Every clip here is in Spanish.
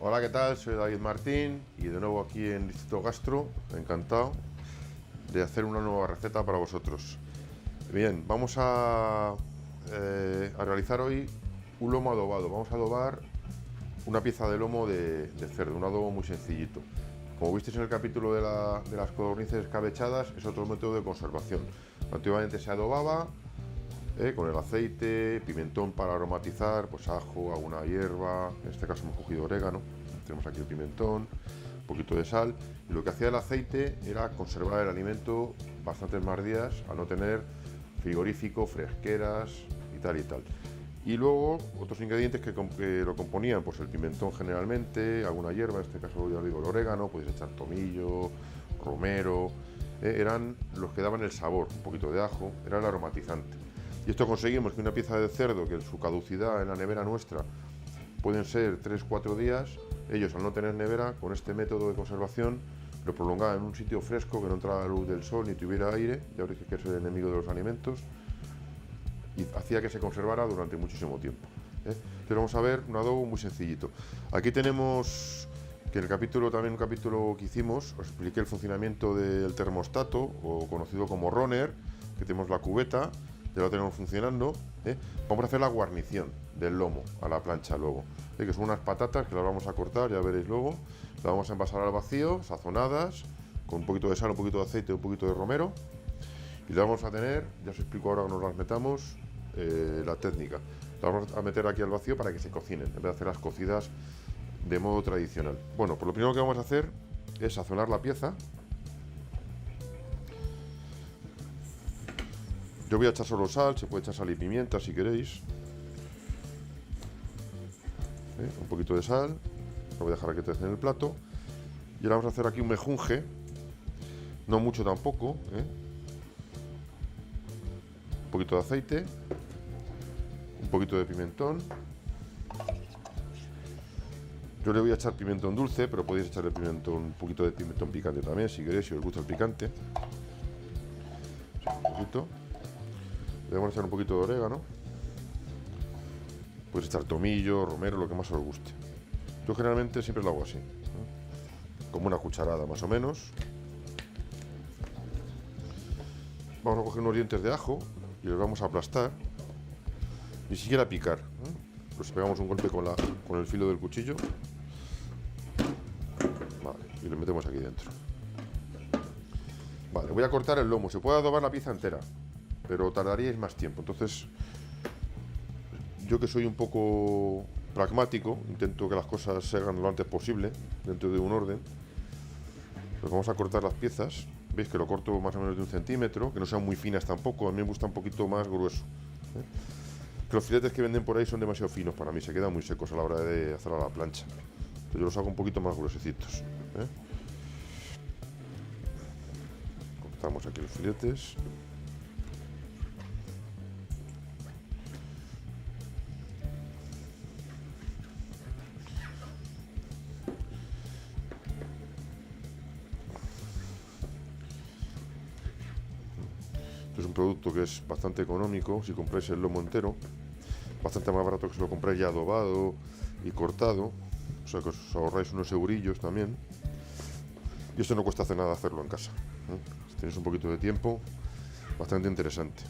Hola, ¿qué tal? Soy David Martín y de nuevo aquí en Distrito Gastro, encantado de hacer una nueva receta para vosotros. Bien, vamos a realizar hoy un lomo adobado. Vamos a adobar una pieza de lomo de cerdo, un adobo muy sencillito. Como visteis en el capítulo de las codornices escabechadas, es otro método de conservación. Antiguamente se adobaba con el aceite, pimentón para aromatizar, pues ajo, alguna hierba, en este caso hemos cogido orégano, tenemos aquí el pimentón, un poquito de sal, y lo que hacía el aceite era conservar el alimento bastantes más días, al no tener frigorífico, fresqueras y tal y tal. Y luego otros ingredientes que lo componían, pues el pimentón generalmente, alguna hierba, en este caso ya digo el orégano, podéis echar tomillo, romero, eran los que daban el sabor, un poquito de ajo, era el aromatizante. Y esto conseguimos que una pieza de cerdo, que su caducidad en la nevera nuestra pueden ser 3-4 días, ellos al no tener nevera, con este método de conservación, lo prolongaban en un sitio fresco, que no entrara la luz del sol ni tuviera aire, ya veréis que es el enemigo de los alimentos, y hacía que se conservara durante muchísimo tiempo. Pero vamos a ver un adobo muy sencillito. Aquí tenemos que en el capítulo, también un capítulo que hicimos, os expliqué el funcionamiento del termostato, o conocido como runner, que tenemos la cubeta, ya lo tenemos funcionando. Vamos a hacer la guarnición del lomo a la plancha luego, que son unas patatas que las vamos a cortar, ya veréis luego. Las vamos a envasar al vacío, sazonadas, con un poquito de sal, un poquito de aceite, un poquito de romero. Y las vamos a tener, ya os explico ahora cuando las metamos, la técnica. Las vamos a meter aquí al vacío para que se cocinen, en vez de hacer las cocidas de modo tradicional. Bueno, pues lo primero que vamos a hacer es sazonar la pieza. Yo voy a echar solo sal, se puede echar sal y pimienta si queréis. Un poquito de sal, lo voy a dejar aquí en el plato. Y ahora vamos a hacer aquí un mejunje, no mucho tampoco. Un poquito de aceite, un poquito de pimentón. Yo le voy a echar pimentón dulce, pero podéis echarle pimentón, un poquito de pimentón picante también, si queréis, si os gusta el picante. Un poquito. Le vamos a echar un poquito de orégano. Podéis echar tomillo, romero, lo que más os guste. Yo generalmente siempre lo hago así, como una cucharada más o menos. Vamos a coger unos dientes de ajo y los vamos a aplastar, ni siquiera picar. Pues pegamos un golpe con el filo del cuchillo. Vale, y lo metemos aquí dentro. Vale, voy a cortar el lomo. Se puede adobar la pieza entera, pero tardaríais más tiempo. Entonces, yo que soy un poco pragmático, intento que las cosas se hagan lo antes posible, dentro de un orden. Pues vamos a cortar las piezas. Veis que lo corto más o menos de 1 centímetro, que no sean muy finas tampoco, a mí me gusta un poquito más grueso. Que los filetes que venden por ahí son demasiado finos para mí, se quedan muy secos a la hora de hacer a la plancha. Entonces yo los hago un poquito más gruesecitos. Cortamos aquí los filetes. Este es un producto que es bastante económico si compráis el lomo entero, bastante más barato que si lo compráis ya adobado y cortado, o sea que os ahorráis unos eurillos también. Y esto no cuesta hacer nada hacerlo en casa. Si tenéis un poquito de tiempo, bastante interesante.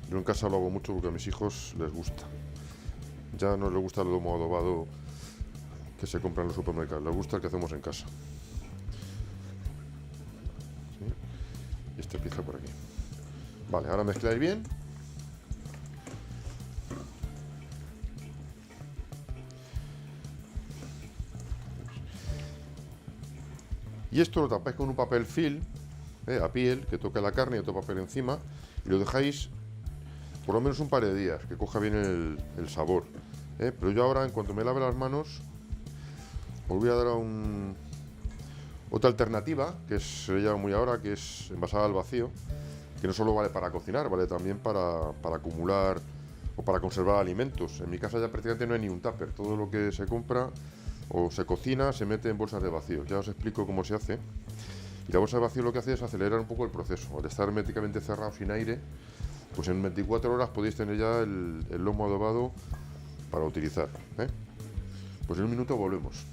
Yo en casa lo hago mucho porque a mis hijos les gusta. Ya no les gusta el lomo adobado que se compra en los supermercados, les gusta el que hacemos en casa. Y esta pieza por aquí. Vale, ahora mezcláis bien. Y esto lo tapáis con un papel film, a piel, que toque la carne y otro papel encima, y lo dejáis por lo menos un par de días, que coja bien el sabor. Pero yo ahora, en cuanto me lave las manos, os voy a dar otra alternativa, que se llama muy ahora, que es envasada al vacío, que no solo vale para cocinar, vale también para acumular o para conservar alimentos. En mi casa ya prácticamente no hay ni un tupper, todo lo que se compra o se cocina se mete en bolsas de vacío. Ya os explico cómo se hace. Y la bolsa de vacío lo que hace es acelerar un poco el proceso. Al estar herméticamente cerrado sin aire, pues en 24 horas podéis tener ya el lomo adobado para utilizar. Pues en un minuto volvemos.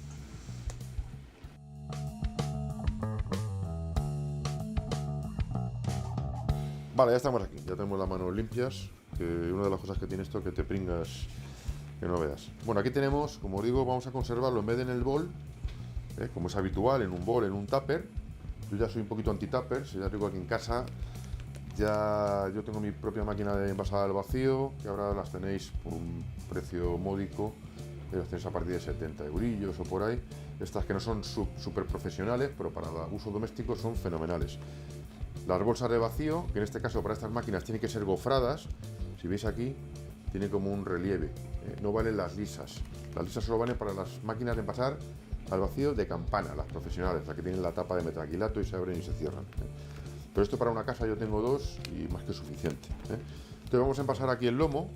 Vale, ya estamos aquí, ya tenemos las manos limpias, que una de las cosas que tiene esto es que te pringas que no veas. Bueno, aquí tenemos, como os digo, vamos a conservarlo en vez de en el bol, como es habitual, en un bol, en un tupper. Yo ya soy un poquito anti-tupper, si ya digo aquí en casa, ya yo tengo mi propia máquina de envasada al vacío, que ahora las tenéis por un precio módico, las tenéis a partir de 70 eurillos o por ahí. Estas que no son súper profesionales, pero para uso doméstico son fenomenales. Las bolsas de vacío, que en este caso para estas máquinas tienen que ser gofradas, si veis aquí, tiene como un relieve, no valen las lisas. Las lisas solo valen para las máquinas de envasar al vacío de campana, las profesionales, las que tienen la tapa de metacrilato y se abren y se cierran. Pero esto para una casa yo tengo dos y más que suficiente. Entonces vamos a envasar aquí el lomo,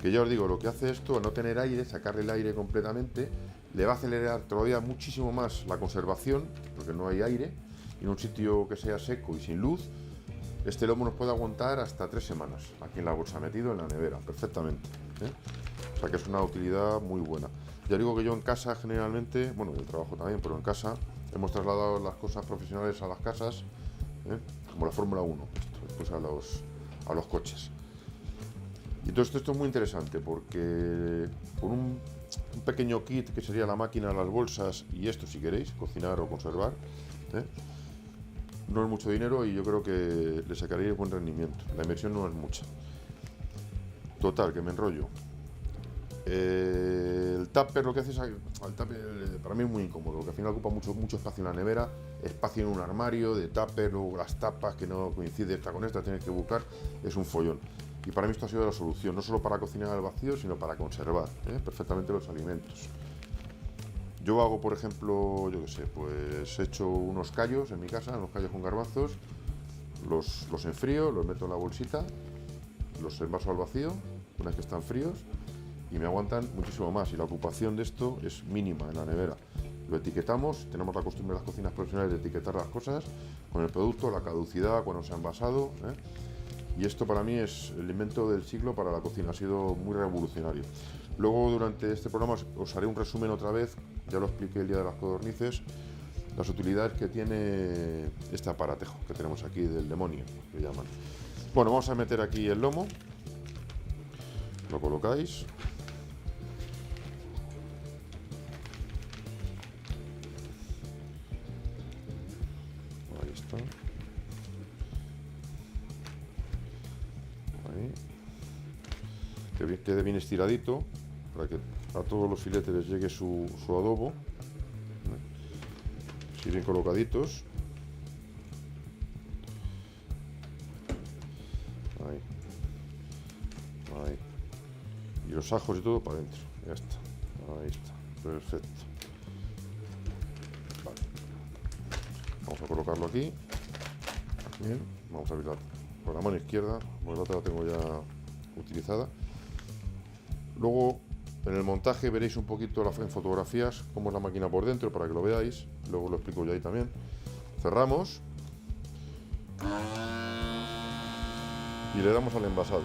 que ya os digo, lo que hace esto, al no tener aire, sacarle el aire completamente, le va a acelerar todavía muchísimo más la conservación, porque no hay aire. En un sitio que sea seco y sin luz, este lomo nos puede aguantar hasta 3 semanas aquí en la bolsa, metido en la nevera, perfectamente. O sea que es una utilidad muy buena. Ya digo que yo en casa generalmente, bueno, yo trabajo también, pero en casa hemos trasladado las cosas profesionales a las casas, como la Fórmula 1, después a los coches. Y entonces esto es muy interesante porque con un pequeño kit que sería la máquina, las bolsas y esto, si queréis cocinar o conservar, no es mucho dinero y yo creo que le sacaréis buen rendimiento. La inversión no es mucha. Total, que me enrollo. El tupper, lo que hace es, el tupper para mí es muy incómodo, porque al final ocupa mucho espacio en la nevera, espacio en un armario de tupper, luego las tapas que no coincide esta con esta, tienes que buscar, es un follón. Y para mí esto ha sido la solución, no solo para cocinar al vacío, sino para conservar perfectamente los alimentos. Yo hago, por ejemplo, yo qué sé, pues he hecho unos callos en mi casa, unos callos con garbanzos, los enfrío, los meto en la bolsita, los envaso al vacío, una vez que están fríos, y me aguantan muchísimo más. Y la ocupación de esto es mínima en la nevera. Lo etiquetamos, tenemos la costumbre en las cocinas profesionales de etiquetar las cosas con el producto, la caducidad, cuando se ha envasado. Y esto para mí es el invento del siglo para la cocina, ha sido muy revolucionario. Luego durante este programa os haré un resumen otra vez, ya lo expliqué el día de las codornices, las utilidades que tiene este aparatejo que tenemos aquí del demonio, que llaman. Bueno, vamos a meter aquí el lomo, lo colocáis. Ahí está. Ahí. Que quede bien estiradito para que a todos los filetes les llegue su adobo. Así bien colocaditos. Ahí. Ahí. Y los ajos y todo para adentro. Ya está. Ahí está. Perfecto. Vale. Vamos a colocarlo aquí. Bien. Vamos a abrir con la mano izquierda, porque la otra la tengo ya utilizada. Luego en el montaje veréis un poquito en fotografías cómo es la máquina por dentro para que lo veáis, luego lo explico yo ahí también. Cerramos y le damos al envasado.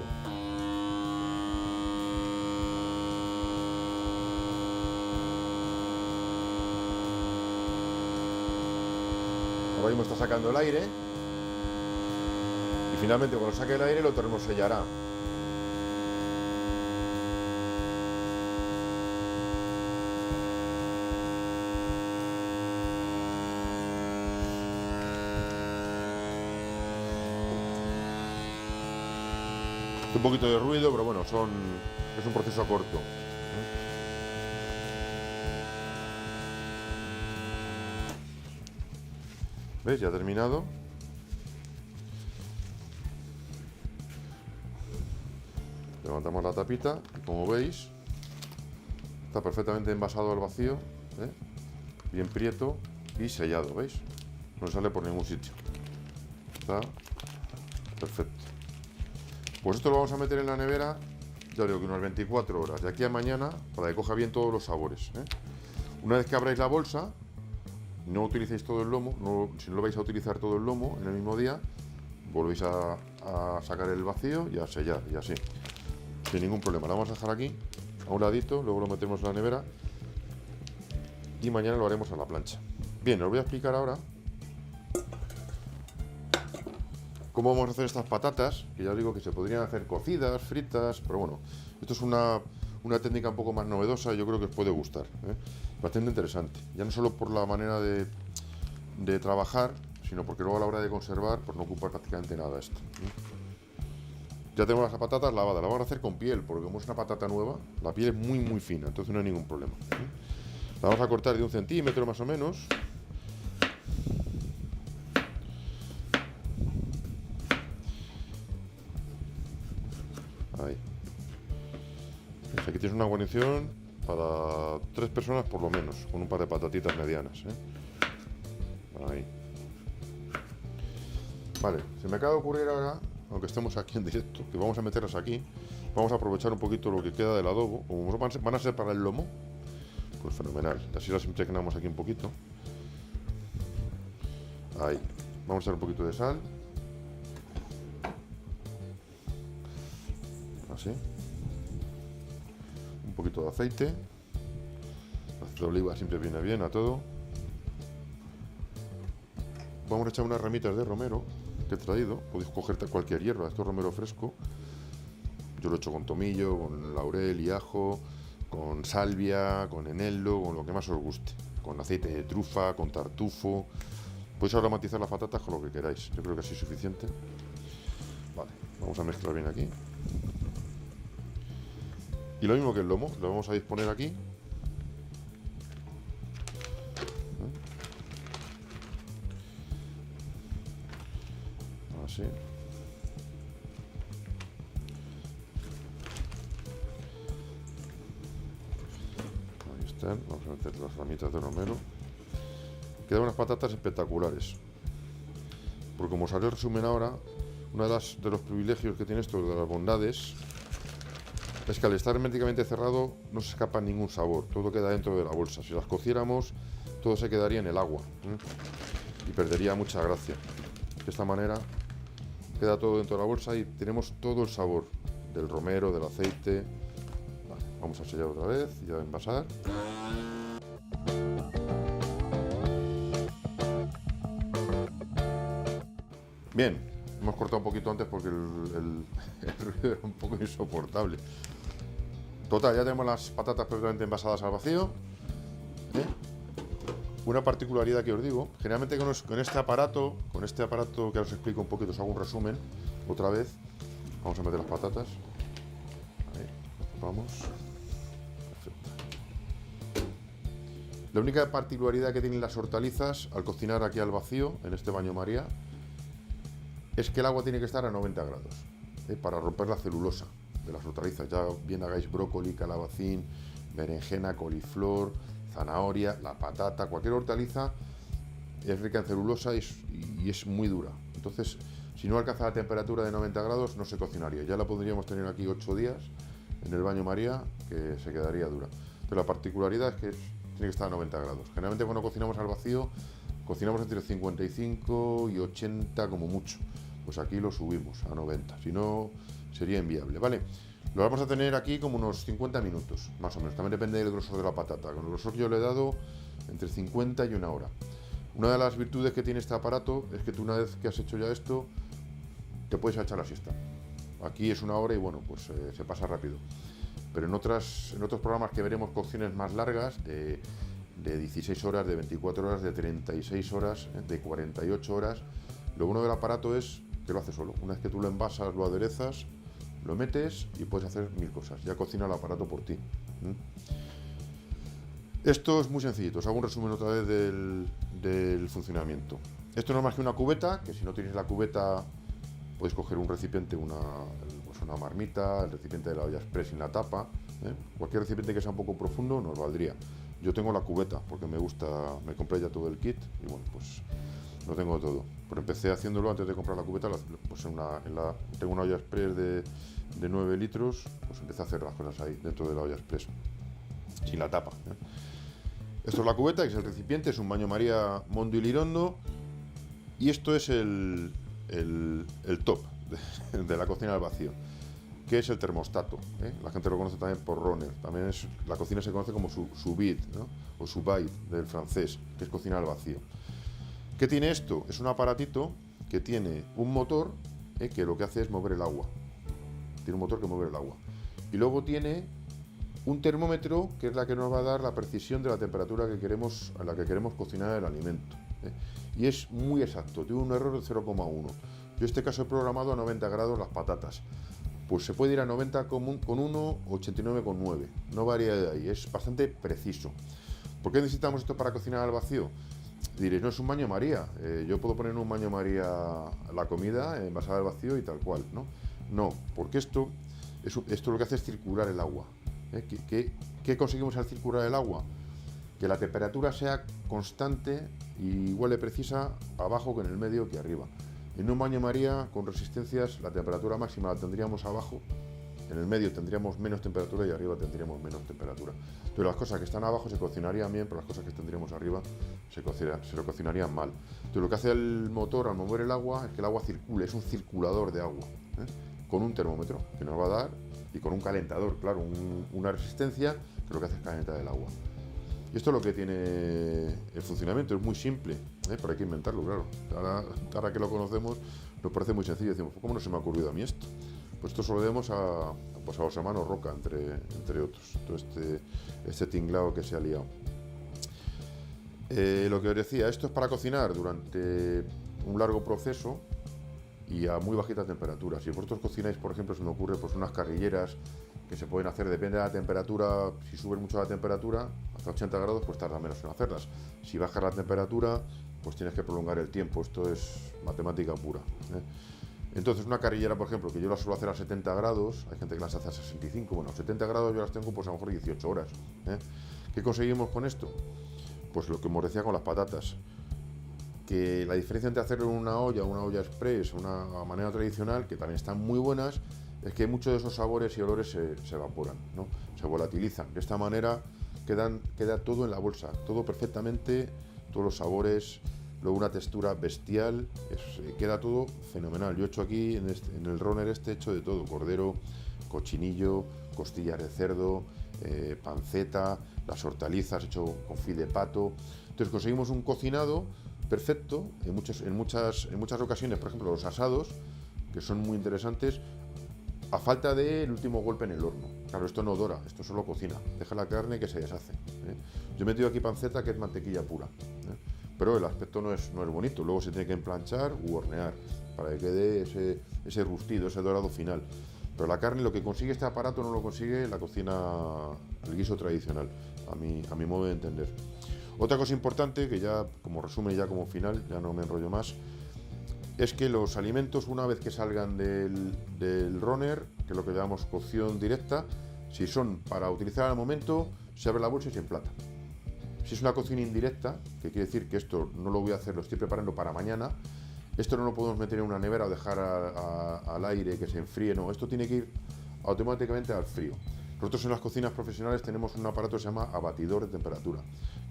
Ahora mismo está sacando el aire y finalmente cuando saque el aire lo termosellará. Un poquito de ruido, pero bueno, es un proceso corto. ¿Veis? Ya ha terminado. Levantamos la tapita y como veis está perfectamente envasado al vacío, bien prieto y sellado, ¿veis? No sale por ningún sitio. Está perfecto. Pues esto lo vamos a meter en la nevera, ya digo que unas 24 horas, de aquí a mañana, para que coja bien todos los sabores. Una vez que abráis la bolsa, no utilicéis todo el lomo, si no lo vais a utilizar todo el lomo en el mismo día, volvéis a sacar el vacío y a sellar, y así, sin ningún problema. La vamos a dejar aquí, a un ladito, luego lo metemos en la nevera. y mañana lo haremos a la plancha. Bien, os voy a explicar ahora cómo vamos a hacer estas patatas, que ya os digo que se podrían hacer cocidas, fritas, pero bueno, esto es una técnica un poco más novedosa y yo creo que os puede gustar, ¿eh? Bastante interesante, ya no solo por la manera de trabajar, sino porque luego a la hora de conservar pues no ocupa prácticamente nada esto, ¿eh? Ya tenemos las patatas lavadas, las vamos a hacer con piel, porque como es una patata nueva, la piel es muy fina, entonces no hay ningún problema, ¿eh? La vamos a cortar de 1 centímetro más o menos. Ahí. Aquí tienes una guarnición para 3 personas por lo menos, con un par de patatitas medianas, ¿eh? Ahí. Vale, se me acaba de ocurrir ahora, aunque estemos aquí en directo, que vamos a meterlas aquí. Vamos a aprovechar un poquito lo que queda del adobo. Como van a ser para el lomo, pues fenomenal. Así las impregnamos aquí un poquito. Ahí. Vamos a echar un poquito de sal. Así. Un poquito de aceite. El aceite de oliva siempre viene bien a todo. Vamos a echar unas ramitas de romero que he traído. Podéis cogerte cualquier hierba, esto es romero fresco. Yo lo he hecho con tomillo, con laurel y ajo, con salvia, con eneldo, con lo que más os guste. Con aceite de trufa, con tartufo. Podéis aromatizar las patatas con lo que queráis. Yo creo que así es suficiente. Vale, vamos a mezclar bien aquí. Y lo mismo que el lomo, lo vamos a disponer aquí. Así. Ahí están, vamos a meter las ramitas de romero. Quedan unas patatas espectaculares. Porque como os haré el resumen ahora, uno de los privilegios que tiene esto, de las bondades, es que al estar herméticamente cerrado no se escapa ningún sabor, todo queda dentro de la bolsa. Si las cociéramos, todo se quedaría en el agua, ¿eh? Y perdería mucha gracia. De esta manera queda todo dentro de la bolsa y tenemos todo el sabor del romero, del aceite. Vale, vamos a sellar otra vez y a envasar. Bien, hemos cortado un poquito antes porque el ruido era un poco insoportable. Total, ya tenemos las patatas perfectamente envasadas al vacío, ¿eh? Una particularidad que os digo, generalmente con este aparato que os explico un poquito, os hago un resumen otra vez. Vamos a meter las patatas. Ahí, vamos. Perfecto. La única particularidad que tienen las hortalizas al cocinar aquí al vacío, en este baño María, es que el agua tiene que estar a 90 grados, ¿eh? Para romper la celulosa de las hortalizas. Ya bien hagáis brócoli, calabacín, berenjena, coliflor, zanahoria, la patata, cualquier hortaliza es rica en celulosa y es muy dura. Entonces, si no alcanza la temperatura de 90 grados, no se cocinaría. Ya la podríamos tener aquí 8 días en el baño María, que se quedaría dura. Pero la particularidad es que tiene que estar a 90 grados. Generalmente cuando cocinamos al vacío, cocinamos entre 55 y 80 como mucho. Pues aquí lo subimos a 90, si no sería inviable, ¿vale? Lo vamos a tener aquí como unos 50 minutos, más o menos. También depende del grosor de la patata. Con el grosor que yo le he dado, entre 50 y una hora. Una de las virtudes que tiene este aparato es que tú, una vez que has hecho ya esto, te puedes echar la siesta. Aquí es una hora y bueno, pues se pasa rápido. Pero en otros programas que veremos cocciones más largas, de 16 horas, de 24 horas, de 36 horas, de 48 horas, lo bueno del aparato es que lo hace solo. Una vez que tú lo envasas, lo aderezas, lo metes y puedes hacer 1000 cosas. Ya cocina el aparato por ti. Esto es muy sencillito. Os hago un resumen otra vez del funcionamiento. Esto no es más que una cubeta, que si no tienes la cubeta podéis coger un recipiente, una marmita, el recipiente de la olla express sin la tapa, ¿eh? Cualquier recipiente que sea un poco profundo nos valdría. Yo tengo la cubeta porque me gusta, me compré ya todo el kit y bueno, pues lo tengo todo. Pero empecé haciéndolo antes de comprar la cubeta, pues tengo una olla express de 9 litros, pues empecé a hacer las cosas ahí, dentro de la olla express, sin la tapa, ¿eh? Esto es la cubeta, que es el recipiente, es un baño María Mondo y Lirondo, y esto es el top de la cocina al vacío. ¿Qué es el termostato? La gente lo conoce también por runner. También la cocina se conoce como sous vide, ¿no? O sous vide del francés, que es cocina al vacío. ¿Qué tiene esto? Es un aparatito que tiene un motor que lo que hace es mover el agua. Tiene un motor que mueve el agua. Y luego tiene un termómetro que es la que nos va a dar la precisión de la temperatura que queremos, a la que queremos cocinar el alimento. Y es muy exacto, tiene un error de 0,1. Yo en este caso he programado a 90 grados las patatas. Pues se puede ir a 90 con 1 o 89,9. No varía de ahí, es bastante preciso. ¿Por qué necesitamos esto para cocinar al vacío? Diréis, no es un baño María. Yo puedo poner en un baño María la comida envasada al vacío y tal cual, ¿no? No, porque esto lo que hace es circular el agua. ¿Qué conseguimos al circular el agua? Que la temperatura sea constante y igual de precisa abajo que en el medio que arriba. En un baño María con resistencias la temperatura máxima la tendríamos abajo, en el medio tendríamos menos temperatura y arriba tendríamos menos temperatura. Entonces las cosas que están abajo se cocinarían bien, pero las cosas que tendríamos arriba se lo cocinarían mal. Entonces lo que hace el motor al mover el agua es que el agua circule, es un circulador de agua, con un termómetro que nos va a dar y con un calentador, claro, una resistencia que lo que hace es calentar el agua. Y esto es lo que tiene el funcionamiento, es muy simple, pero hay que inventarlo, claro. Ahora que lo conocemos nos parece muy sencillo, decimos, ¿cómo no se me ha ocurrido a mí esto? Pues esto se lo debemos a los hermanos Roca, entre otros, todo este tinglao que se ha liado. Lo que os decía, esto es para cocinar durante un largo proceso y a muy bajita temperatura. Si vosotros cocináis, por ejemplo, se me ocurre pues unas carrilleras que se pueden hacer, depende de la temperatura. Si sube mucho la temperatura, hasta 80 grados, pues tarda menos en hacerlas. Si baja la temperatura, pues tienes que prolongar el tiempo. Esto es matemática pura. Entonces, una carrillera, por ejemplo, que yo la suelo hacer a 70 grados, hay gente que las hace a 65, bueno, 70 grados yo las tengo pues a lo mejor 18 horas. ¿Qué conseguimos con esto? Pues lo que os decía con las patatas. Que la diferencia entre hacerlo en una olla express, una manera tradicional, que también están muy buenas, es que muchos de esos sabores y olores se evaporan, ¿no? Se volatilizan. De esta manera queda todo en la bolsa, todo perfectamente, todos los sabores, luego una textura bestial, queda todo fenomenal. Yo he hecho aquí, en el runner he hecho de todo, cordero, cochinillo, costillas de cerdo, panceta, las hortalizas, he hecho confit de pato. Entonces conseguimos un cocinado perfecto en muchas ocasiones, por ejemplo los asados, que son muy interesantes, a falta del último golpe en el horno. Claro, esto no dora, esto solo cocina, deja la carne que se deshace. Yo he metido aquí panceta, que es mantequilla pura, pero el aspecto no es bonito, luego se tiene que emplanchar u hornear para que quede ese rustido, ese dorado final. Pero la carne, lo que consigue este aparato no lo consigue la cocina, el guiso tradicional, a mi modo de entender. Otra cosa importante, que ya como resumen, ya como final, ya no me enrollo más, es que los alimentos, una vez que salgan del runner, que es lo que llamamos cocción directa, si son para utilizar al momento, se abre la bolsa y se emplata. Si es una cocción indirecta, que quiere decir que esto no lo voy a hacer, lo estoy preparando para mañana, esto no lo podemos meter en una nevera o dejar al aire que se enfríe, no, esto tiene que ir automáticamente al frío. Nosotros en las cocinas profesionales tenemos un aparato que se llama abatidor de temperatura.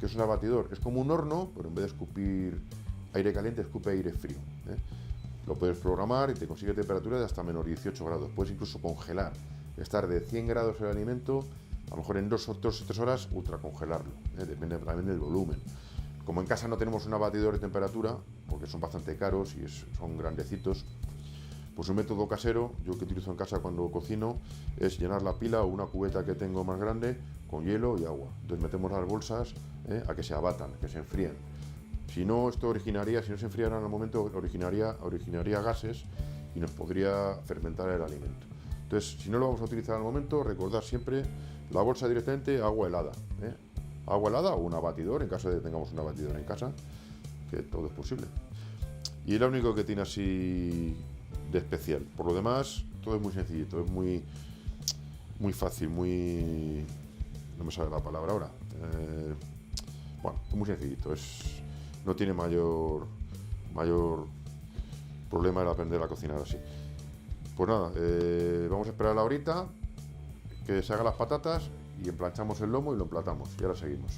¿Qué es un abatidor? Es como un horno, pero en vez de escupir aire caliente, escupe aire frío. Lo puedes programar y te consigue temperaturas de hasta menos 18 grados. Puedes incluso congelar, estar de 100 grados el alimento, a lo mejor en 2 o 3 horas ultracongelarlo. Depende también del volumen. Como en casa no tenemos un abatidor de temperatura, porque son bastante caros y son grandecitos, pues un método casero, yo que utilizo en casa cuando cocino, es llenar la pila o una cubeta que tengo más grande con hielo y agua. Entonces metemos las bolsas a que se abatan, que se enfríen. Si no, si no se enfriaran al momento, originaría gases y nos podría fermentar el alimento. Entonces, si no lo vamos a utilizar al momento, recordad siempre la bolsa directamente, agua helada. Agua helada o un abatidor, en caso de que tengamos un abatidor en casa, que todo es posible. Y lo único que tiene así de especial. Por lo demás, todo es muy sencillito, es muy fácil, no me sale la palabra ahora. Bueno, es muy sencillito, no tiene mayor problema el aprender a cocinar así. Pues nada, vamos a esperar la horita que se hagan las patatas y emplanchamos el lomo y lo emplatamos. Y ahora seguimos.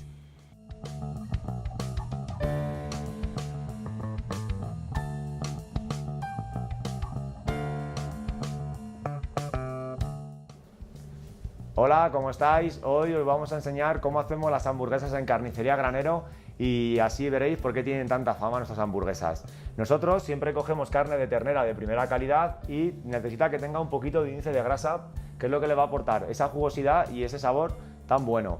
Hola, ¿cómo estáis? Hoy os vamos a enseñar cómo hacemos las hamburguesas en Carnicería Granero y así veréis por qué tienen tanta fama nuestras hamburguesas. Nosotros siempre cogemos carne de ternera de primera calidad y necesita que tenga un poquito de índice de grasa, que es lo que le va a aportar esa jugosidad y ese sabor tan bueno.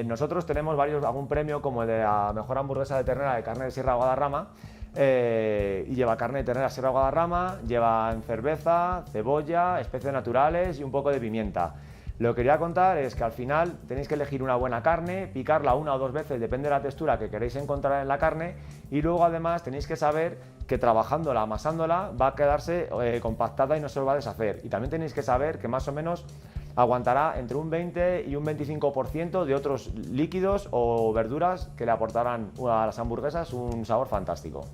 Nosotros tenemos algún premio como el de la mejor hamburguesa de ternera de carne de Sierra Guadarrama. Y lleva carne de ternera Sierra Guadarrama, lleva cerveza, cebolla, especias naturales y un poco de pimienta. Lo que quería contar es que al final tenéis que elegir una buena carne, picarla 1 o 2 veces, depende de la textura que queréis encontrar en la carne, y luego además tenéis que saber que trabajándola, amasándola, va a quedarse compactada y no se os va a deshacer. Y también tenéis que saber que más o menos aguantará entre un 20 y un 25% de otros líquidos o verduras que le aportarán a las hamburguesas un sabor fantástico.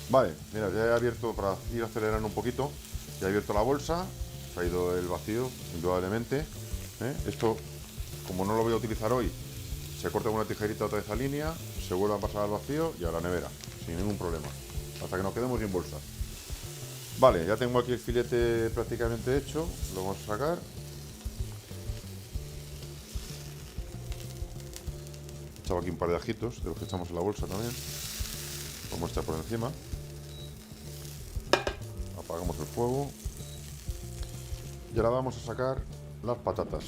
Vale, mira, ya he abierto, para ir acelerando un poquito, ya he abierto la bolsa, se ha ido el vacío, indudablemente. Esto, como no lo voy a utilizar hoy, se corta con una tijerita otra vez a línea, se vuelve a pasar al vacío y a la nevera, sin ningún problema, hasta que nos quedemos sin bolsa. Vale, ya tengo aquí el filete prácticamente hecho, lo vamos a sacar. He echado aquí un par de ajitos, de los que echamos en la bolsa también. Vamos a echar por encima. Apagamos el fuego. Y ahora vamos a sacar las patatas,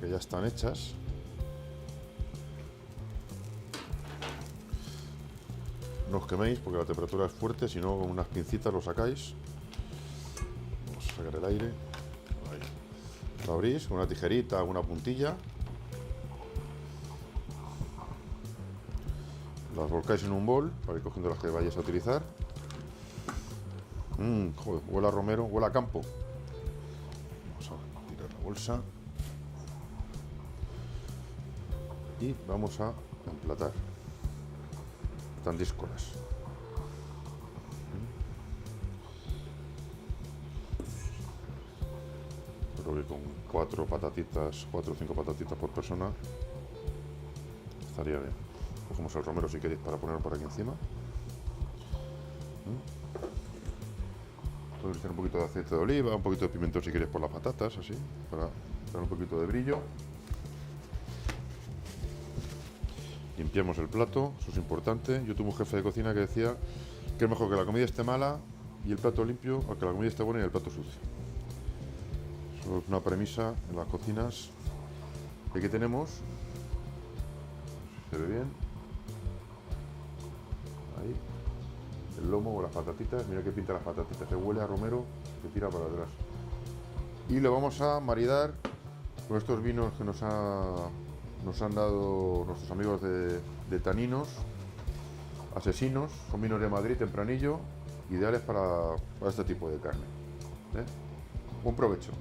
que ya están hechas. No os queméis porque la temperatura es fuerte, si no con unas pincitas lo sacáis. Vamos a sacar el aire. Ahí. Lo abrís con una tijerita, una puntilla. Las volcáis en un bol para ir cogiendo las que vayáis a utilizar. Joder, huele a romero, huele a campo. Vamos a tirar la bolsa. Y vamos a emplatar. Están díscolas. Creo que con 4 o 5 patatitas por persona estaría bien. Cogemos el romero si queréis para ponerlo por aquí encima. Podéis echar un poquito de aceite de oliva, un poquito de pimiento si queréis por las patatas, así, para dar un poquito de brillo. Limpiamos el plato, eso es importante. Yo tuve un jefe de cocina que decía que es mejor que la comida esté mala y el plato limpio, o que la comida esté buena y el plato sucio. Eso es una premisa en las cocinas. Y aquí tenemos, se ve bien, ahí, el lomo o las patatitas. Mira que pinta las patatitas, se huele a romero que tira para atrás. Y lo vamos a maridar con estos vinos que nos han dado nuestros amigos de Taninos, Asesinos. Son vinos de Madrid, tempranillo, ideales para este tipo de carne. Buen provecho.